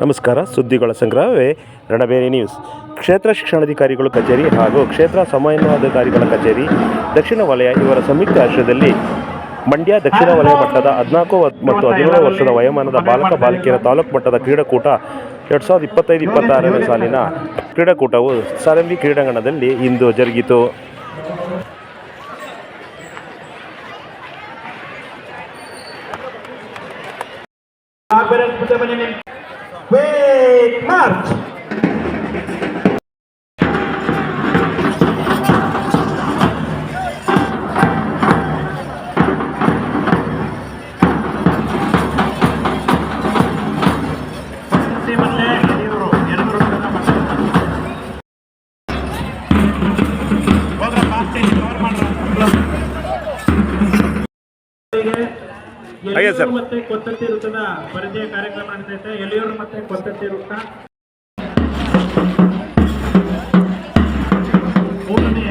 ನಮಸ್ಕಾರ. ಸುದ್ದಿಗಳ ಸಂಗ್ರಹವೇ ರಣಬೇರಿ ನ್ಯೂಸ್. ಕ್ಷೇತ್ರ ಶಿಕ್ಷಣಾಧಿಕಾರಿಗಳು ಕಚೇರಿ ಹಾಗೂ ಕ್ಷೇತ್ರ ಸಮನ್ವಯಾಧಿಕಾರಿಗಳ ಕಚೇರಿ ದಕ್ಷಿಣ ವಲಯ ಇವರ ಸಂಯುಕ್ತ ಆಶ್ರಯದಲ್ಲಿ ಮಂಡ್ಯ ದಕ್ಷಿಣ ವಲಯ ಮಟ್ಟದ 14 ಮತ್ತು 17 ವರ್ಷದ ವಯೋಮಾನದ ಬಾಲಕ ಬಾಲಕಿಯರ ತಾಲೂಕು ಮಟ್ಟದ ಕ್ರೀಡಾಕೂಟ 2025-26ನೇ ಸಾಲಿನ ಕ್ರೀಡಾಕೂಟವು ಸಾರಂಗಿ ಕ್ರೀಡಾಂಗಣದಲ್ಲಿ ಇಂದು ಜರುಗಿತು. ಮತ್ತೆ ಕೊತ್ತತ್ತಿ ವೃತ್ತದ ಪರಿಚಯ ಕಾರ್ಯಕ್ರಮ ನಡೀತೈತೆ. ಎಲ್ಲಿಯೂರು ಮತ್ತೆ ಕೊತ್ತತ್ತಿ ವೃತ್ತ ಮೂರನೇ